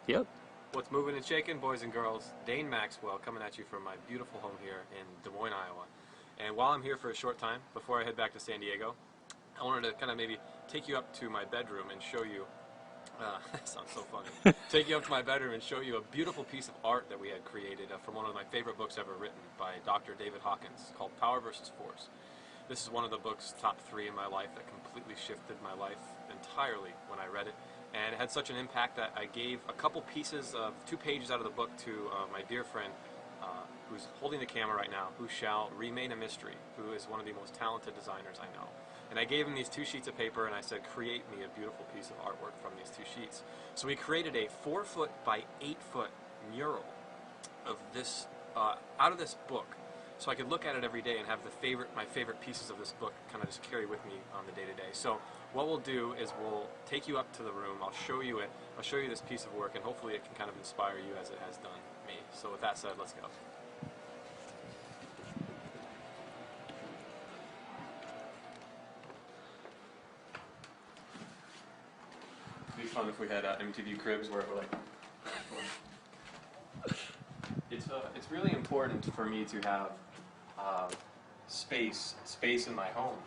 Yep. What's moving and shaking, boys and girls? Dane Maxwell coming at you from my beautiful home here in Des Moines, Iowa. And while I'm here for a short time, before I head back to San Diego, I wanted to kind of maybe take you up to my bedroom and show you, that sounds so funny, take you up to my bedroom and show you a beautiful piece of art that we had created from one of my favorite books ever written by Dr. David Hawkins called Power versus Force. This is one of the book's top 3 in my life that completely shifted my life entirely when I read it. And it had such an impact that I gave a couple pieces of 2 pages out of the book to my dear friend who's holding the camera right now, who shall remain a mystery, who is one of the most talented designers I know. And I gave him these 2 sheets of paper and I said, create me a beautiful piece of artwork from these 2 sheets. So we created a 4-foot by 8-foot mural of this, out of this book. So I could look at it every day and have my favorite pieces of this book kind of just carry with me on the day-to-day. So what we'll do is we'll take you up to the room, I'll show you it, I'll show you this piece of work, and hopefully it can kind of inspire you as it has done me. So with that said, let's go. It'd be fun if we had MTV Cribs where we're like... It's really important for me to have space in my home.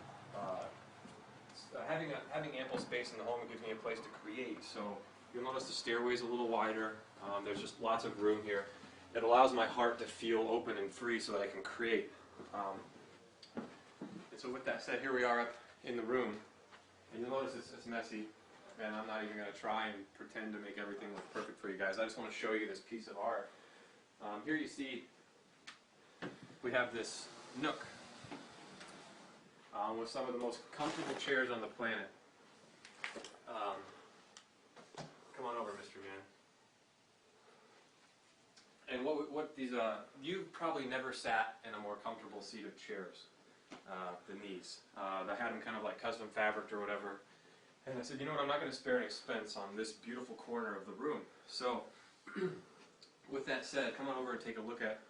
Having ample space in the home gives me a place to create. So you'll notice the stairway's a little wider. There's just lots of room here. It allows my heart to feel open and free so that I can create. And so with that said, here we are up in the room. And you'll notice it's messy. And I'm not even going to try and pretend to make everything look perfect for you guys. I just want to show you this piece of art. Here you see we have this nook with some of the most comfortable chairs on the planet. Come on over, Mr. Man. And what these, you've probably never sat in a more comfortable seat of chairs than these. I had them kind of like custom fabric or whatever. And I said, you know what, I'm not going to spare any expense on this beautiful corner of the room. So, with that said, come on over and take a look at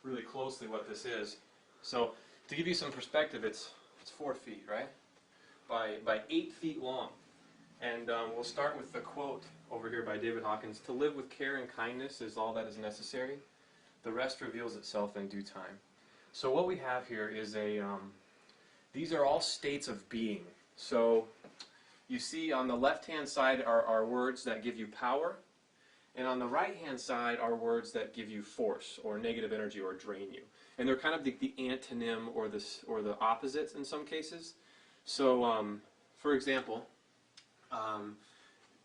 really closely what this is. So, to give you some perspective, it's 4 feet, right? By 8 feet long. And we'll start with the quote over here by David Hawkins: "To live with care and kindness is all that is necessary. The rest reveals itself in due time." So what we have here is these are all states of being. So you see on the left-hand side are words that give you power, and on the right-hand side are words that give you force or negative energy or drain you. And they're kind of the antonym or the opposites in some cases. So, for example,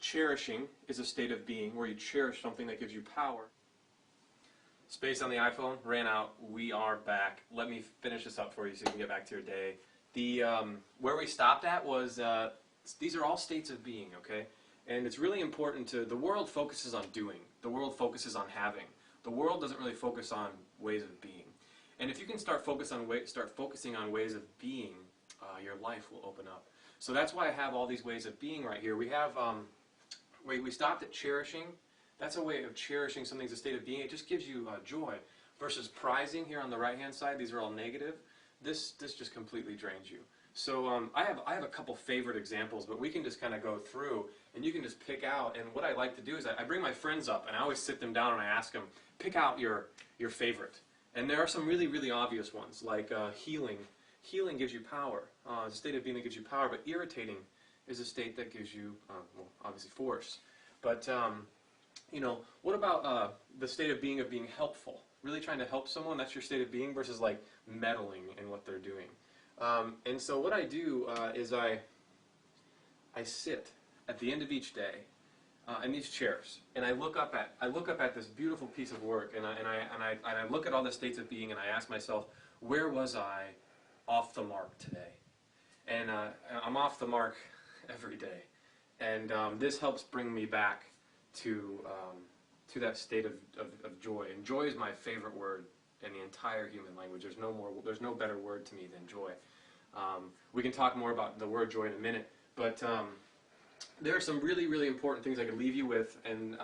cherishing is a state of being where you cherish something that gives you power. Space on the iPhone ran out. We are back. Let me finish this up for you so you can get back to your day. Where we stopped at was these are all states of being, okay? And it's really important the world focuses on doing. The world focuses on having. The world doesn't really focus on ways of being. And if you can start focusing on ways of being, your life will open up. So that's why I have all these ways of being right here. We have, we stopped at cherishing. That's a way of cherishing something's a state of being. It just gives you joy. Versus prizing here on the right-hand side, these are all negative. This just completely drains you. So I have a couple favorite examples, but we can just kind of go through, and you can just pick out. And what I like to do is I bring my friends up, and I always sit them down and I ask them, pick out your favorite. And there are some really, really obvious ones, like healing. Healing gives you power. It's a state of being that gives you power, but irritating is a state that gives you, well, obviously force. But, you know, what about the state of being helpful? Really trying to help someone, that's your state of being, versus like meddling in what they're doing. And so what I do is I sit at the end of each day in these chairs, and I look up at this beautiful piece of work, and I look at all the states of being, and I ask myself, where was I off the mark today? And I'm off the mark every day, and this helps bring me back to that state of joy. And joy is my favorite word in the entire human language. There's no better word to me than joy. We can talk more about the word joy in a minute, but there are some really, really important things I could leave you with, and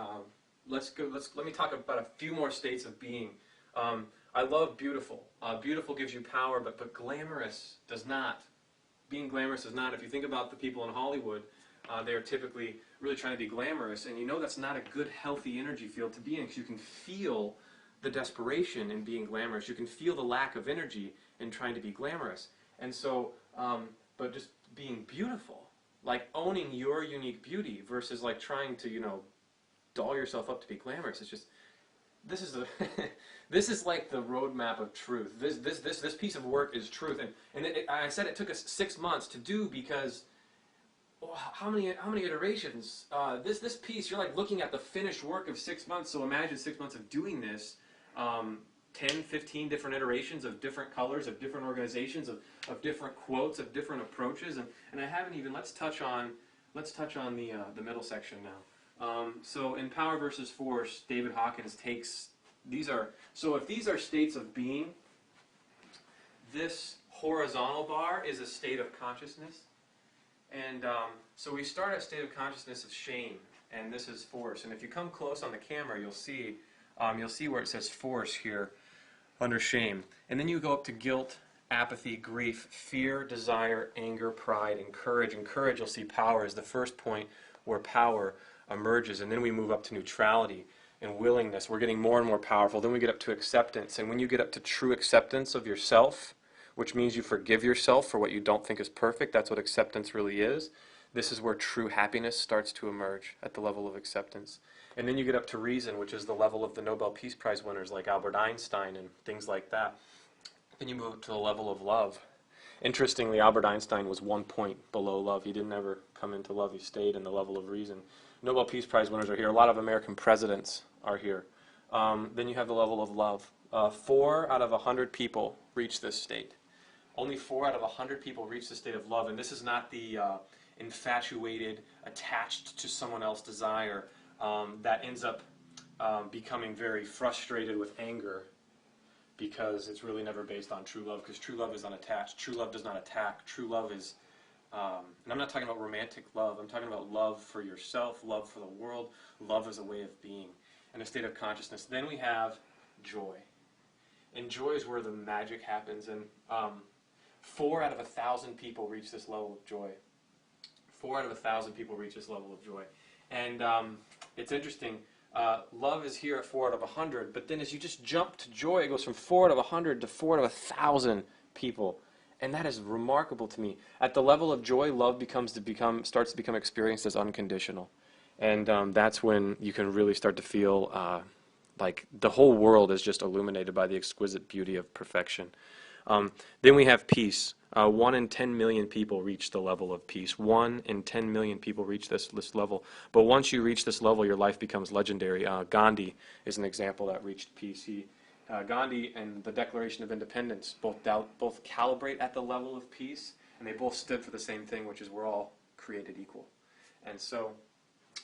let me talk about a few more states of being. I love beautiful. Beautiful gives you power, but glamorous does not. Being glamorous does not. If you think about the people in Hollywood, they are typically really trying to be glamorous, and you know that's not a good, healthy energy field to be in, because you can feel the desperation in being glamorous. You can feel the lack of energy in trying to be glamorous. And so, but just being beautiful, like owning your unique beauty versus like trying to, you know, doll yourself up to be glamorous. It's just, this is the this is like the roadmap of truth. This piece of work is truth. And I said it took us 6 months to do, because well, how many iterations? This piece, you're like looking at the finished work of 6 months. So imagine 6 months of doing this. 10, 15 different iterations of different colors, of different organizations, of different quotes, of different approaches, and I haven't even, let's touch on the middle section now. So in Power versus Force, David Hawkins takes, so if these are states of being, this horizontal bar is a state of consciousness, and so we start at a state of consciousness of shame, and this is force, and if you come close on the camera, you'll see where it says force here under shame. And then you go up to guilt, apathy, grief, fear, desire, anger, pride, and courage. And courage, you'll see power is the first point where power emerges. And then we move up to neutrality and willingness. We're getting more and more powerful. Then we get up to acceptance. And when you get up to true acceptance of yourself, which means you forgive yourself for what you don't think is perfect, that's what acceptance really is. This is where true happiness starts to emerge, at the level of acceptance. And then you get up to reason, which is the level of the Nobel Peace Prize winners like Albert Einstein and things like that. Then you move to the level of love. Interestingly, Albert Einstein was 1 point below love. He didn't ever come into love. He stayed in the level of reason. Nobel Peace Prize winners are here. A lot of American presidents are here. Then you have the level of love. 4 out of 100 people reach this state. Only 4 out of 100 people reach the state of love. And this is not the infatuated, attached to someone else's desire that ends up becoming very frustrated with anger, because it's really never based on true love, because true love is unattached. True love does not attack. True love is, and I'm not talking about romantic love, I'm talking about love for yourself, love for the world, love as a way of being, and a state of consciousness. Then we have joy. And joy is where the magic happens, and 4 out of 1,000 people reach this level of joy. 4 out of 1,000 people reach this level of joy. And it's interesting, love is here at 4 out of 100, but then as you just jump to joy, it goes from 4 out of 100 to 4 out of 1,000 people. And that is remarkable to me. At the level of joy, love starts to become experienced as unconditional. And that's when you can really start to feel like the whole world is just illuminated by the exquisite beauty of perfection. Then we have peace. 1 in 10 million people reach the level of peace. 1 in 10 million people reach this level. But once you reach this level, your life becomes legendary. Gandhi is an example that reached peace. Gandhi and the Declaration of Independence both calibrate at the level of peace, and they both stood for the same thing, which is we're all created equal. And so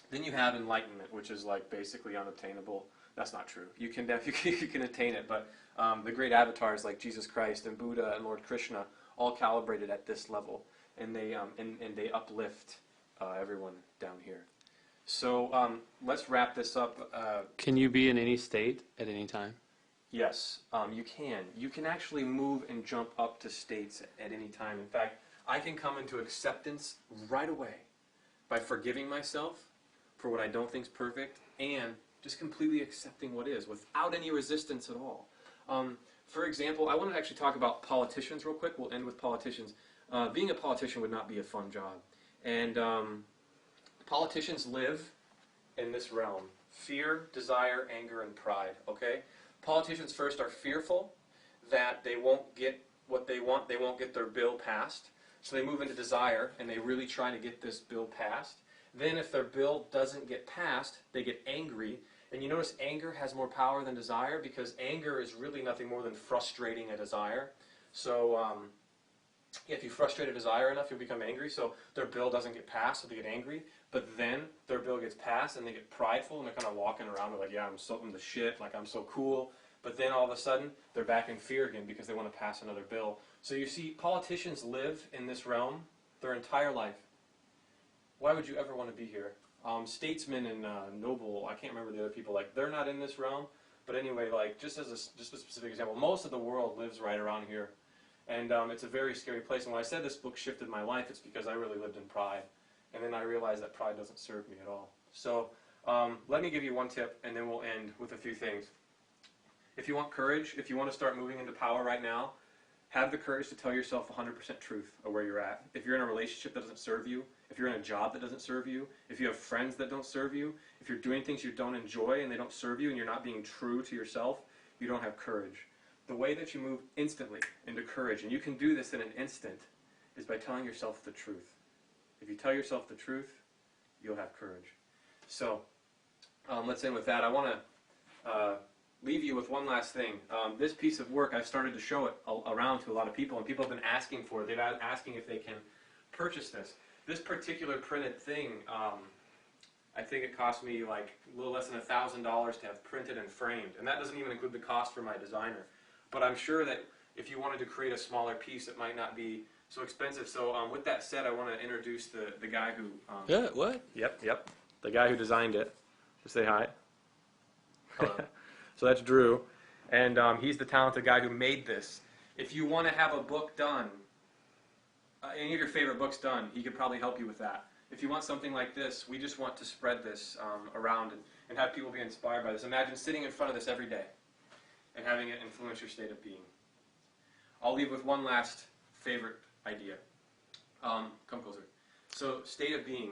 then you have enlightenment, which is like basically unobtainable. That's not true. You can attain it, but the great avatars like Jesus Christ and Buddha and Lord Krishna all calibrated at this level, and they uplift everyone down here. So let's wrap this up. Can you be in any state at any time? Yes, you can. You can actually move and jump up to states at any time. In fact, I can come into acceptance right away by forgiving myself for what I don't think is perfect, and just completely accepting what is without any resistance at all. For example, I want to actually talk about politicians real quick. We'll end with politicians. Being a politician would not be a fun job. And politicians live in this realm. Fear, desire, anger, and pride. Okay? Politicians first are fearful that they won't get what they want. They won't get their bill passed. So they move into desire, and they really try to get this bill passed. Then if their bill doesn't get passed, they get angry. And you notice anger has more power than desire, because anger is really nothing more than frustrating a desire. So if you frustrate a desire enough, you'll become angry. So their bill doesn't get passed, so they get angry. But then their bill gets passed, and they get prideful, and they're kind of walking around with like, yeah, I'm the shit, like I'm so cool. But then all of a sudden, they're back in fear again because they want to pass another bill. So you see, politicians live in this realm their entire life. Why would you ever want to be here? Statesmen and noble, I can't remember the other people, like they're not in this realm. But anyway, like just a specific example, most of the world lives right around here. And it's a very scary place. And when I said this book shifted my life, it's because I really lived in pride. and then I realized that probably doesn't serve me at all. So let me give you one tip, and then we'll end with a few things. If you want courage, if you want to start moving into power right now, have the courage to tell yourself 100% truth of where you're at. If you're in a relationship that doesn't serve you, if you're in a job that doesn't serve you, if you have friends that don't serve you, if you're doing things you don't enjoy and they don't serve you and you're not being true to yourself, you don't have courage. The way that you move instantly into courage, and you can do this in an instant, is by telling yourself the truth. If you tell yourself the truth, you'll have courage. So let's end with that. I want to leave you with one last thing. This piece of work, I've started to show it around to a lot of people, and people have been asking for it. They've been asking if they can purchase this. This particular printed thing, I think it cost me like a little less than $1,000 to have printed and framed, and that doesn't even include the cost for my designer. But I'm sure that if you wanted to create a smaller piece, it might not be so expensive. So with that said, I want to introduce the guy who... Yeah, what? Yep. The guy who designed it. Just say hi. Hello. So that's Drew, and he's the talented guy who made this. If you want to have a book done, any of your favorite books done, he could probably help you with that. If you want something like this, we just want to spread this around and have people be inspired by this. Imagine sitting in front of this every day and having it influence your state of being. I'll leave with one last favorite idea. Come closer. So state of being,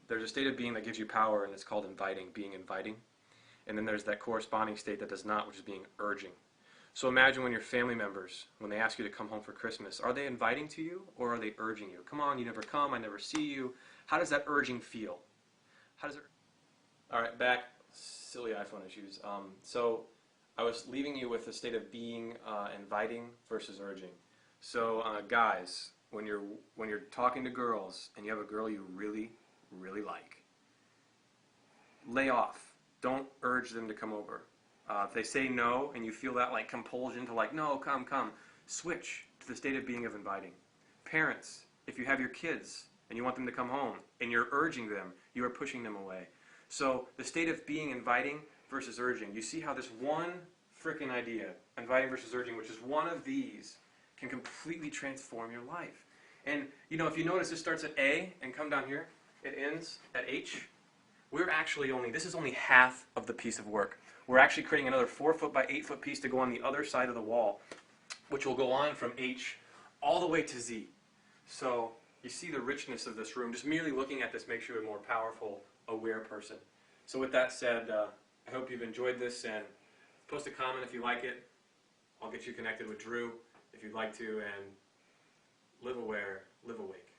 there's a state of being that gives you power, and it's called inviting, being inviting. And then there's that corresponding state that does not, which is being urging. So imagine when your family members, when they ask you to come home for Christmas, are they inviting to you or are they urging you? Come on, you never come, I never see you. How does that urging feel? How does it... All right, back. Silly iPhone issues. So I was leaving you with a state of being inviting versus urging. So guys, when you're talking to girls and you have a girl you really, really like, lay off. Don't urge them to come over. If they say no and you feel that like compulsion to like, no, come, switch to the state of being of inviting. Parents, if you have your kids and you want them to come home and you're urging them, you are pushing them away. So the state of being inviting versus urging. You see how this one frickin' idea, inviting versus urging, which is one of these, can completely transform your life. And you know, if you notice, this starts at A and come down here, it ends at H. We're actually this is only half of the piece of work. We're actually creating another 4-foot by 8-foot piece to go on the other side of the wall, which will go on from H all the way to Z. So you see the richness of this room. Just merely looking at this makes you a more powerful, aware person. So with that said, I hope you've enjoyed this, and post a comment if you like it. I'll get you connected with Drew if you'd like to, and live aware, live awake.